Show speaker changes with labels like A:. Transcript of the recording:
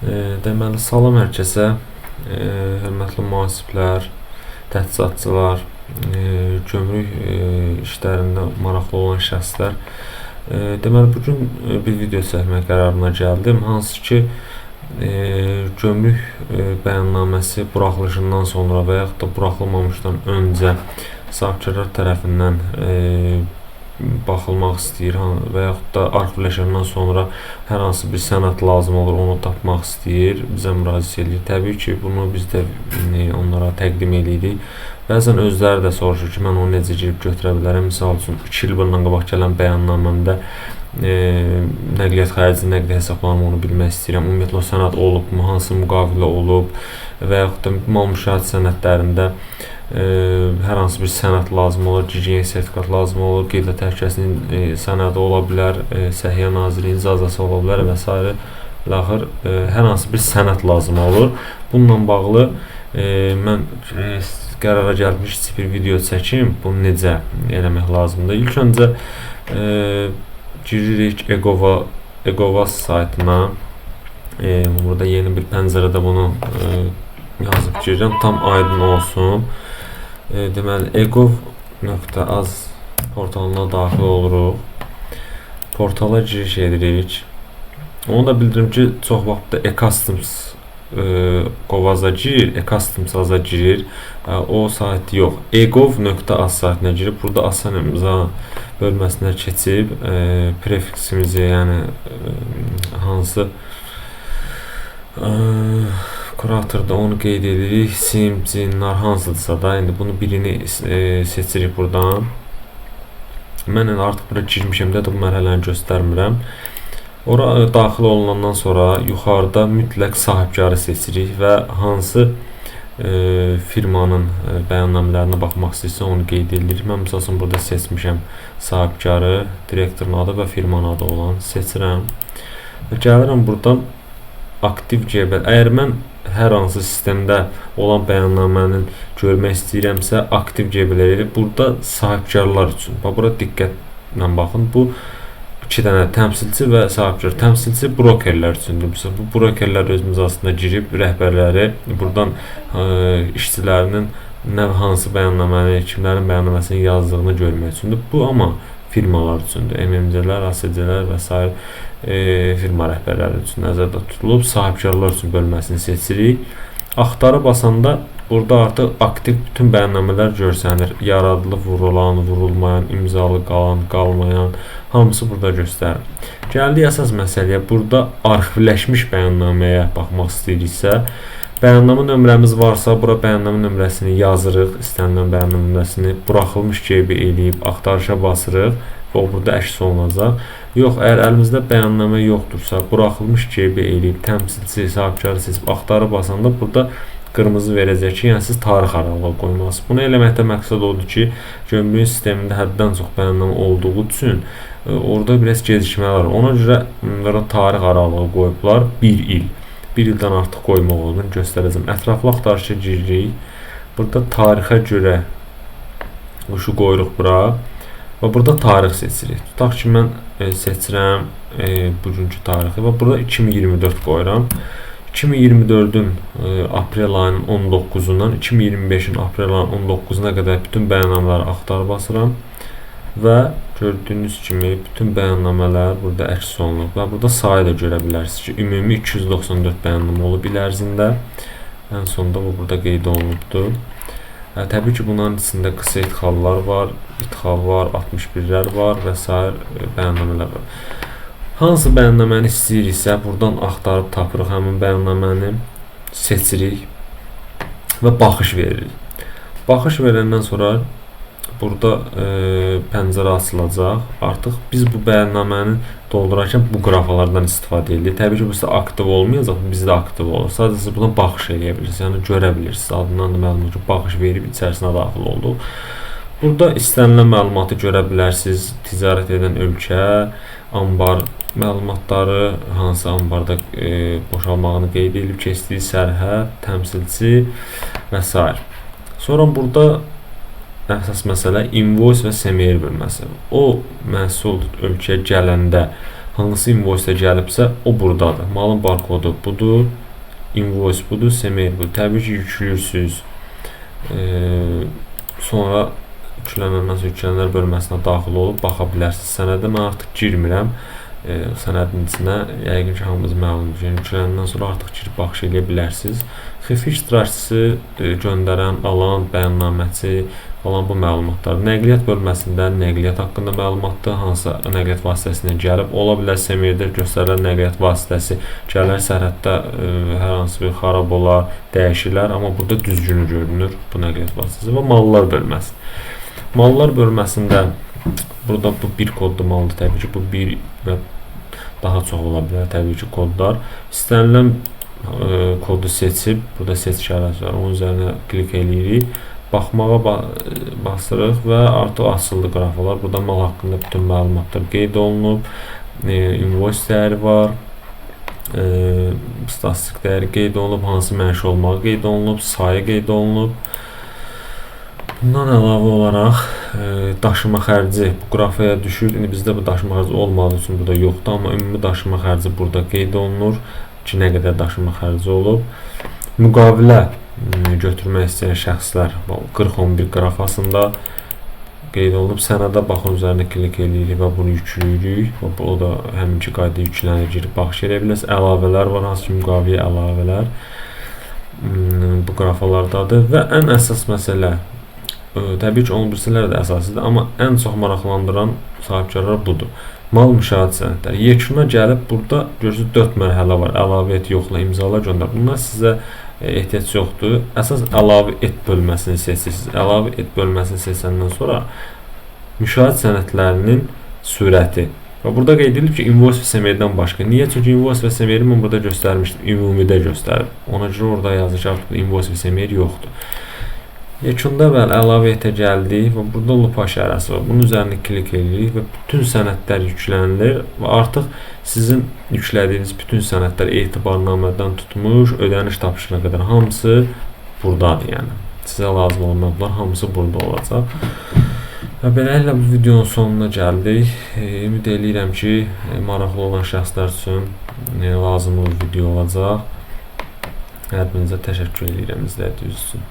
A: Deməli, salam hər kəsə, hörmətli mühasiblər, tədqiqatçılar, gömrük işlərində maraqlı olan şəxslər. Deməli, bugün bir video çəkmək qərarına gəldim. Hansı ki, gömrük bəyannaməsi buraxılışından sonra və yaxud da buraxılmamışdan öncə sahibkarlar tərəfindən baxılmaq istəyir və yaxud da arxivləşəndən sonra hər hansı bir sənəd lazım olur, onu tapmaq istəyir, bizə müraciət edir. Təbii ki, bunu biz də onlara təqdim edirik. Bəzən özləri də soruşur ki, mən onu necə girib götürə bilərəm? Misal üçün, 2 il bundan qabaq gələn bəyannaməmdə nəqliyyat xərci, nəqliyyat hesablarımı onu bilmək istəyirəm. Ümumiyyətlə o sənəd olubmu, hansı müqavilə olub və yaxud da mal müşahidə sənədlərində hər hansı bir sənəd lazım olur, gigiyena sertifikat lazım olur, qeydiyyat təhlükəsizliyin sənədi ola bilər, Səhiyyə Nazirliyinin icazəsi ola bilər və s. Laxır hər hansı bir sənəd lazım olur. Bununla bağlı mən qərara gəlmiş kiçik bir video çəkim, bunu necə eləmək lazımdır. İlk öncə giririk Eqovas saytına. Burada yeni bir pəncərədə bunu yazıb girirəm, tam aydın olsun. Deməli, egov.az portalına daxil oluruq. Portala giriş edirik. Onu da bildirim ki, çox vaxtda e-customs Qovaza girir, e-customs-aza girir. O sayt yox, egov.az saytına girib, burada asan imza bölməsinə keçib, prefiksimizi, yəni hansı kuratorda onu qeyd edirik, sim, cinlər hansıdırsa da, indi bunu birini seçirik buradan. Mən artıq bura girmişəm də bu mərhələni göstərmirəm. Ora daxil olunandan sonra yuxarıda mütləq sahibkarı seçirik və hansı firmanın bəyannamələrinə baxmaq istəyirsə onu qeyd edirik. Mən məsələn burada seçmişəm sahibkarı, direktorun adı və firmanın adı olan seçirəm və gəlirəm buradan aktiv cəbər. Əgər mən hər hansı sistemdə olan bəyannamənin görmək istəyirəmsə, aktiv cəbərləri burada sahibkarlar üçün. Bura diqqətlə baxın. Bu 2 dənə təmsilçi və sahibkar. Təmsilçi brokerlər üçündür. Bu brokerlər öz imzasında girib rəhbərləri buradan işçilərinin nə hansı bəyannaməni, kimlərin bəyannaməsini yazdığını görmək üçündür. Bu amma firmalar üçündür. MMC-lər, ASC-lər və s. Firma rəhbərləri üçün nəzərdə tutulub, sahibkarlar üçün bölməsini seçirik. Axtarı basanda burada artıq aktiv bütün bəyannamələr görsənir. Yaradılıb, vurulan, vurulmayan, imzalı qalan, qalmayan, hamısı burada göstərir. Gəldik əsas məsələyə. Burada arxivləşmiş bəyannaməyə baxmaq istəyiriksə, bəyannamə nömrəmiz varsa, bura bəyannamə nömrəsini yazırıq, istənilən bəyannamə nömrəsini buraxılmış gibi eləyib axtarışa basırıq və o burada əks olunacaq. Yox, əgər əlimizdə bəyannamə yoxdursa, buraxılmış gibi eləyib təmsilçi, sahibkarı seçib axtarı basanda burada qırmızı verəcək ki, yəni siz tarix aralığı qoymalısınız. Bunu eləməkdə məqsəd odur ki, gömrük sistemində həddən çox bəyannamə olduğu üçün orada biraz gecikmələr var. Ona görə tarix aralığı qoyublar 1 il. 1 ildən artıq qoymaq olur, göstərəcəm. Ətraflı axtarışa giririk. Burada tarixə görə şu qoyuruq bura və burada tarix seçirik. Tutaq ki, mən seçirəm bugünkü tarixi və burada 2024 qoyuram. 2024-ün aprel ayının 19-undan 2025-in aprel ayının 19-una qədər bütün bəyannamələri axtarı basıram və gördüyünüz kimi bütün bəyannamələr burada əks olunub və burada sayı da görə bilərsiniz ki, ümumi 294 bəyannamə olub il ərzində. Ən sonunda bu burada qeyd olunubdur. Təbii ki, bunların içində qısa idxallar var, idxal var, 61-lər var və s. bəyannamələr var. Hansı bəyannaməni istəyiriksə, buradan axtarıb tapırıq həmin bəyannaməni, seçirik və baxış veririk. Baxış verəndən sonra burada pəncərə açılacaq. Artıq biz bu bəyannaməni doldurarkən bu qrafalardan istifadə edirik. Təbii ki, bu sizdə aktiv olmayacaq, bizdə aktiv olur. Sadəcə siz buradan baxış eləyə bilirsiniz, yəni görə bilirsiniz. Adından da məlum ki, baxış verib içərisinə daxil olduq. Burada istənilən məlumatı görə bilərsiniz. Ticarət edən ölkə, ambar məlumatları, hansı ambarda boşalmağını qeyd edib keçdiyi sərhəd, təmsilçi və s. Sonra burada əsas məsələ invoice və SMR bölməsi. O məhsul ölkəyə gələndə hansı invoice gəlibsə o burdadır. Malın barkodu budur, invoice budur, SMR budur. Təbii ki, yüklürsünüz. Sonra yüklənəndən sonra yüklənənlər bölməsinə daxil olub baxa bilərsiniz. Sənədə mən artıq girmirəm. Sənədin içinə yəqin ki, hamımız məlumdur. Yəni yüklənəndən sonra artıq girib baxış edə bilərsiniz. Xəfif iştirakçısı, göndərən, alan, bəyannaməçi falan bu məlumatlar. Nəqliyyat bölməsində nəqliyyat haqqında məlumatdır. Hansı nəqliyyat vasitəsinə gəlib, ola bilər SMR-də göstərilən nəqliyyat vasitəsi gələr sərhəddə hər hansı bir xarab olar, dəyişirlər, amma burada düzgünü görünür bu nəqliyyat vasitəsi və mallar bölməsi. Mallar bölməsində burada bu bir kodlu maldır. Təbii ki, bu bir və daha çox ola bilər təbii ki, kodlar. İstənilən kodu seçib, burada seç işarəsi var. Onun üzərinə klik eləyirik. Baxmağa basırıq və artıq açıldı qrafalar. Burada mal haqqında bütün məlumatlar qeyd olunub. Invoice dəyəri var. Statistik dəyəri qeyd olunub. Hansı mənşə olmağı qeyd olunub. Sayı qeyd olunub. Bundan əlavə olaraq daşıma xərci bu qrafaya düşür. İndi bizdə bu daşıma xərci olmadığı üçün burada yoxdur, amma ümumi daşıma xərci burada qeyd olunur ki, nə qədər daşıma xərci olub. Müqavilə götürmək istəyən şəxslər 40-11 qrafasında qeyd olunub. Sənədə baxın üzərinə klik edirik və bunu yükləyirik. O da həminki qayda yüklənir, girib baxış edə bilərsiniz. Əlavələr var, hansı ki, müqavilə əlavələr bu qrafalardadır və ən əsas məsələ, təbii ki, 11-cilər də əsasıdır, amma ən çox maraqlandıran sahibkarlar budur. Mal müşahidə sənədləri. Yekuna gəlib burada görürsünüz 4 mərhələ var. Əlavə et, yoxla, imzala, göndər. Bunlar sizə ehtiyac yoxdur. Əsas əlavə et bölməsini seçirsiniz. Əlavə et bölməsini seçəndən sonra müşahidə sənədlərinin sürəti. Və burada qeyd edilib ki, invoice və SMR-dən başqa. Niyə? Çünki invoice və SMR-i mən burada göstərmişdim. Ümumidə göstərib. Ona görə orada yazır ki, artıq invoice və SMR yoxdur. Yekunda bəli, əlavə etə gəldik və burada lupa işarəsi var. Bunun üzərinə klik edirik və bütün sənədlər yüklənilir və artıq sizin yüklədiyiniz bütün sənədlər etibarnamədən tutmuş, ödəniş tapşırığına qədər hamısı buradadır. Yəni sizə lazım olan məbləğ hamısı burada olacaq. Və beləliklə bu videonun sonuna gəldik. Ümid edirəm ki, maraqlı olan şəxslər üçün lazımlı video olacaq. Hər birinizə təşəkkür edirəm izlədiyiniz üçün.